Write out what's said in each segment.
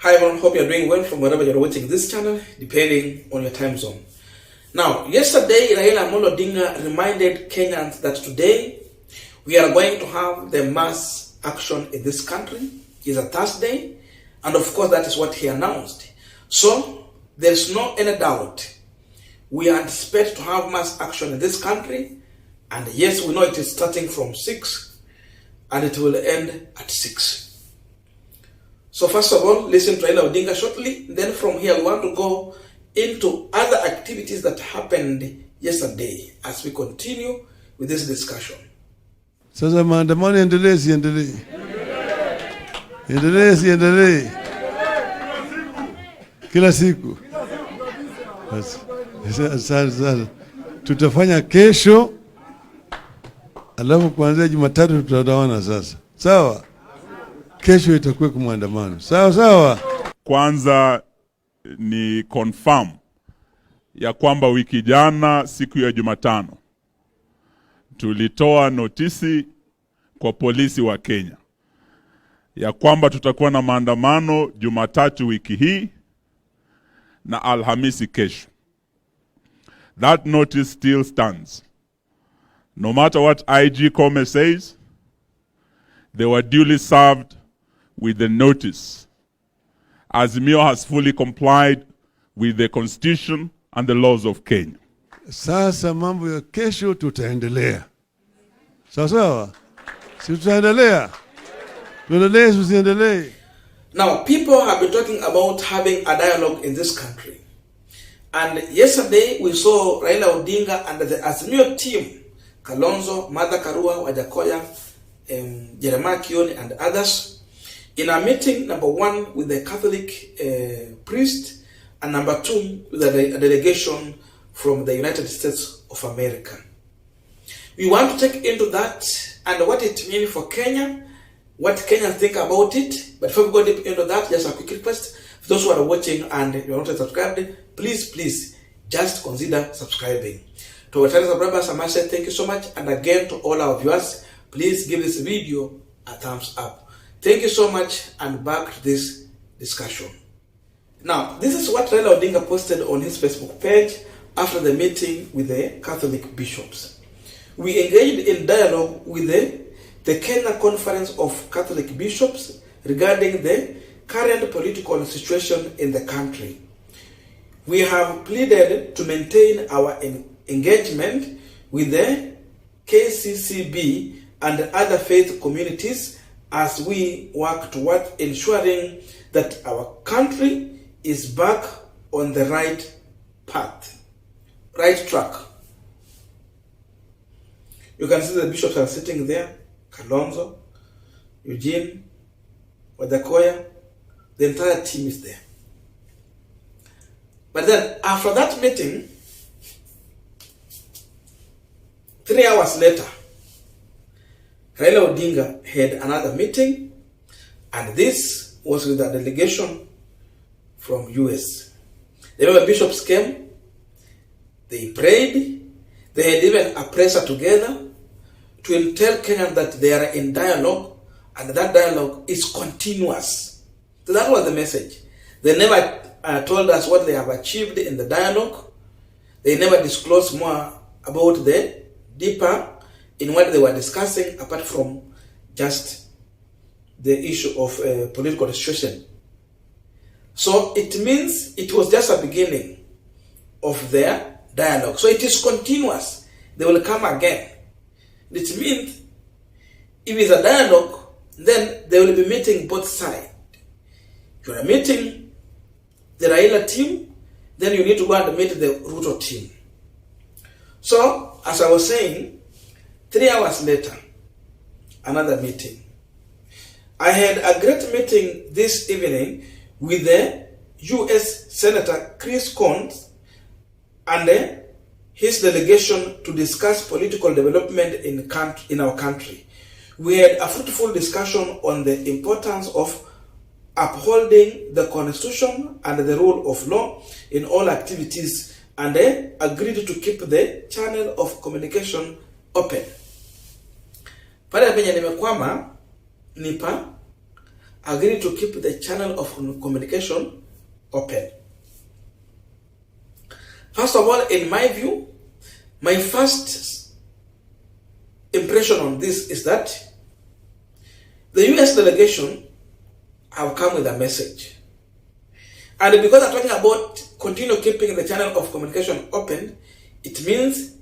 Hi everyone, hope you're doing well from wherever you're watching this channel, depending on your time zone. Now, yesterday, Raila Odinga reminded Kenyans that today we are going to have the mass action in this country. It's a Thursday, and of course that is what he announced. So, there's no any doubt. We anticipate to have mass action in this country, and yes, we know it is starting from 6, and it will end at 6. So first of all, listen to Raila Odinga shortly. Then from here, we want to go into other activities that happened yesterday as we continue with this discussion. Sasa maandamano endelee siendelee? Endelee siendelee? Kila siku. Sasa tutafanya kesho, alafu kuanzia Jumatatu tutaona sasa. Sawa? Kesho itakuwa kumandamano. Sawa. Kwanza ni confirm ya kwamba wiki jana siku ya Jumatano tulitoa notisi kwa polisi wa Kenya ya kwamba tutakuwa na maandamano Jumatatu wiki hii na Alhamisi kesho. That notice still stands. No matter what IG Kome says, they were duly served with the notice. Azimio has fully complied with the constitution and the laws of Kenya. Sasa mambo ya kesho tutaendelea. Sawa? Si tutaendelea? Tuendelee tusiendelee? Now, people have been talking about having a dialogue in this country. And yesterday we saw Raila Odinga and the Azimio team, Kalonzo, Martha Karua, Wajakoya, Jeremiah Kioni and others, in a meeting, number 1 with the Catholic priest, and number 2 with a delegation from the United States of America. We want to take into that and what it means for Kenya, what Kenyans think about it. But before we go deep into that, just a quick request. For those who are watching and you are not subscribed, please just consider subscribing. To our channel subscribers, I must say thank you so much. And again, to all our viewers, please give this video a thumbs up. Thank you so much, and back to this discussion. Now, this is what Raila Odinga posted on his Facebook page after the meeting with the Catholic bishops. We engaged in dialogue with the Kenya Conference of Catholic Bishops regarding the current political situation in the country. We have pleaded to maintain our engagement with the KCCB and other faith communities as we work toward ensuring that our country is back on the right path, right track. You can see the bishops are sitting there, Kalonzo, Eugene, Wajakoya, the entire team is there. But then after that meeting, 3 hours later, Raila Odinga had another meeting, and this was with a delegation from US. The bishops came, they prayed, they had even a prayer together to tell Kenyans that they are in dialogue, and that dialogue is continuous. So that was the message. They never told us what they have achieved in the dialogue. They never disclosed more about the deeper in what they were discussing, apart from just the issue of political situation. So it means it was just a beginning of their dialogue. So it is continuous. They will come again. It means if it's a dialogue, then they will be meeting both sides. You are meeting the Raila team, then you need to go and meet the Ruto team. So, as I was saying, 3 hours later, another meeting. I had a great meeting this evening with the US Senator Chris Coons and his delegation to discuss political development in our country. We had a fruitful discussion on the importance of upholding the Constitution and the rule of law in all activities, and they agreed to keep the channel of communication open. Pale penye nimekwama nipa agreed to keep the channel of communication open. First of all, in my view, my first impression on this is that the US delegation have come with a message. And because I'm talking about continue keeping the channel of communication open, it means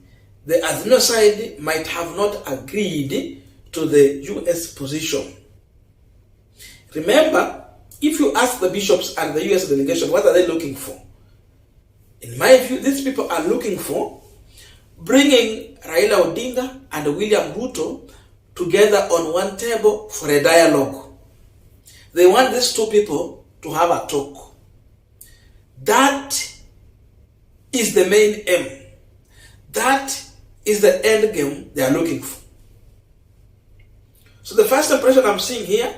the Azimio side might have not agreed to the US position. Remember, if you ask the bishops and the US delegation, what are they looking for? In my view, these people are looking for bringing Raila Odinga and William Ruto together on one table for a dialogue. They want these two people to have a talk. That is the main aim. That is the end game they are looking for. So the first impression I'm seeing here,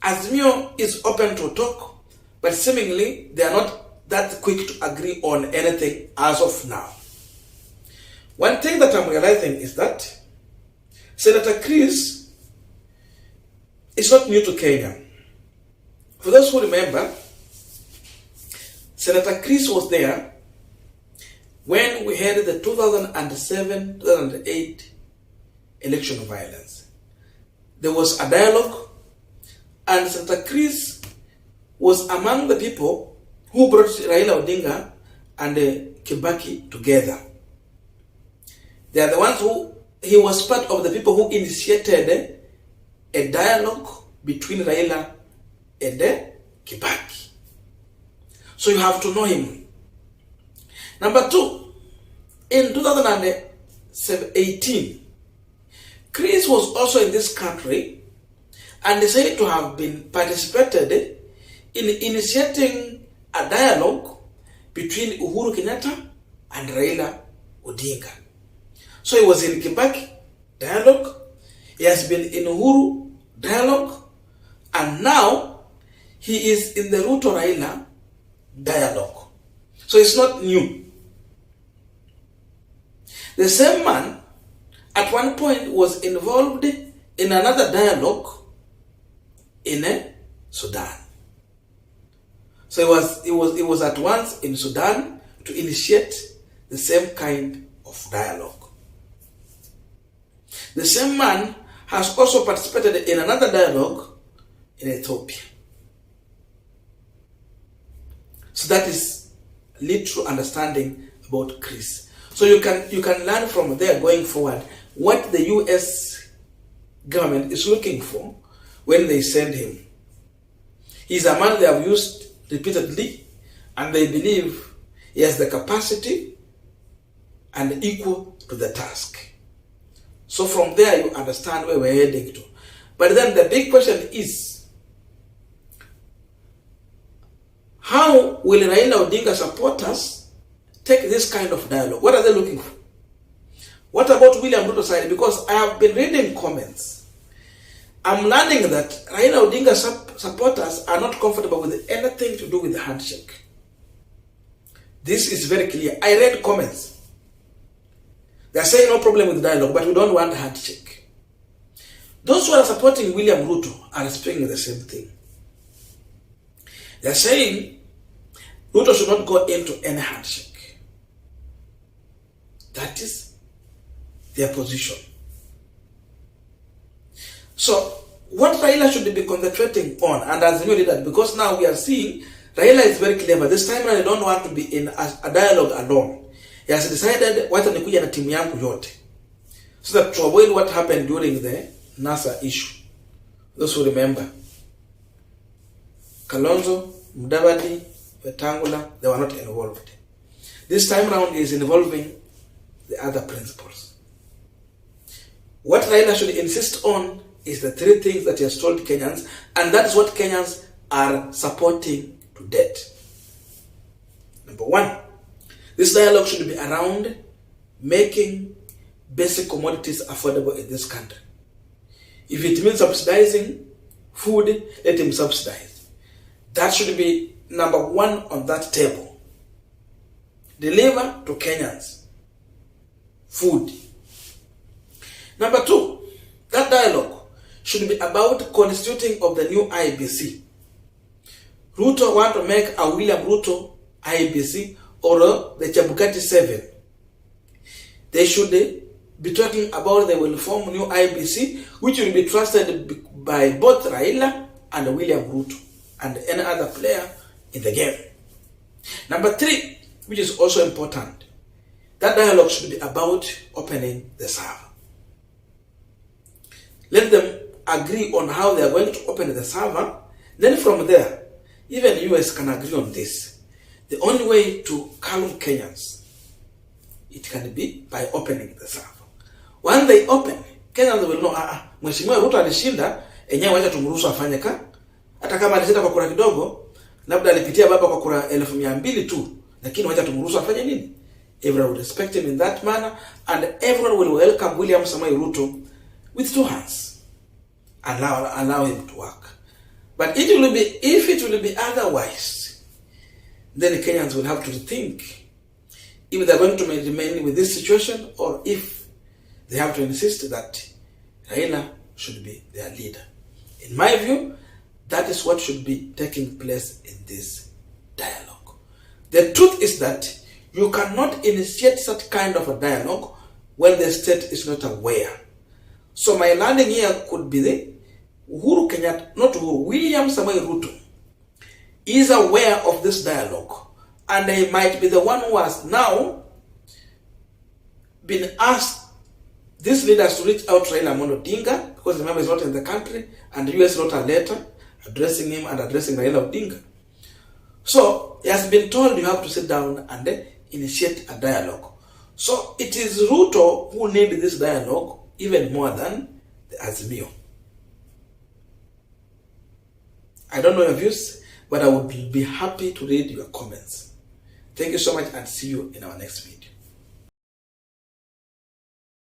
Azimio is open to talk, but seemingly they are not that quick to agree on anything as of now. One thing that I'm realizing is that Senator Chris is not new to Kenya. For those who remember, Senator Chris was there when we had the 2007-2008 election violence. There was a dialogue, and Senator Chris was among the people who brought Raila Odinga and Kibaki together. They are the ones he was part of the people who initiated a dialogue between Raila and Kibaki. So you have to know him. Number two, in 2018, Chris was also in this country and decided to have been participated in initiating a dialogue between Uhuru Kenyatta and Raila Odinga. So he was in Kibaki dialogue, he has been in Uhuru dialogue, and now he is in the Ruto Raila dialogue. So it's not new. The same man at one point was involved in another dialogue in Sudan. So he was at once in Sudan to initiate the same kind of dialogue. The same man has also participated in another dialogue in Ethiopia. So that is literal understanding about Chris. So you can learn from there going forward what the US government is looking for when they send him. He's a man they have used repeatedly, and they believe he has the capacity and equal to the task. So from there you understand where we're heading to. But then the big question is, how will Raila Odinga supporters take this kind of dialogue? What are they looking for? What about William Ruto side? Because I have been reading comments. I'm learning that Raila Odinga supporters are not comfortable with anything to do with the handshake. This is very clear. I read comments. They are saying no problem with dialogue, but we don't want a handshake. Those who are supporting William Ruto are speaking the same thing. They are saying Ruto should not go into any handshake. That is their position. So, what Raila should be concentrating on, and Azimio did that, because now we are seeing Raila is very clever. This time around, I don't want to be in a dialogue alone. He has decided wacha nikuja na timu yangu yote, so that to avoid what happened during the NASA issue. Those who remember, Kalonzo, Mudavadi, Wetangula, they were not involved. This time around is involving the other principles. What Raila should insist on is the three things that he has told Kenyans, and that is what Kenyans are supporting to date. Number one, this dialogue should be around making basic commodities affordable in this country. If it means subsidizing food, let him subsidize. That should be number one on that table. Deliver to Kenyans food. Number two, that dialogue should be about constituting of the new IBC. Ruto want to make a William Ruto IBC or the Chebukati 7. They should be talking about they will form new IBC, which will be trusted by both Raila and William Ruto and any other player in the game. Number 3, which is also important, that dialogue should be about opening the server. Let them agree on how they are going to open the server. Then from there, even US can agree on this. The only way to calm Kenyans, it can be by opening the server. When they open, Kenyans will know, Mheshimiwa Ruto alishinda, enyewe wacha tumruhusu afanye ka. Hata kama alishinda kwa kura kidogo, labda alipitia baba kwa kura 200,000 tu, lakini wacha tumruhusu afanye nini? Everyone will respect him in that manner, and everyone will welcome William Samoei Ruto with 2 hands. Allow him to work. But if it will be otherwise, then the Kenyans will have to think if they're going to remain with this situation or if they have to insist that Raila should be their leader. In my view, that is what should be taking place in this dialogue. The truth is that you cannot initiate such kind of a dialogue when the state is not aware. So my landing here could be the Uhuru Kenyatta, not Uhuru, William Samoei Ruto is aware of this dialogue, and he might be the one who has now been asked these leaders to reach out to Raila Odinga, because remember he's not in the country, and the US wrote a letter addressing him and addressing Raila Odinga. So he has been told you have to sit down and initiate a dialogue. So it is Ruto who needs this dialogue even more than the Azimio. I don't know your views, but I would be happy to read your comments. Thank you so much and see you in our next video.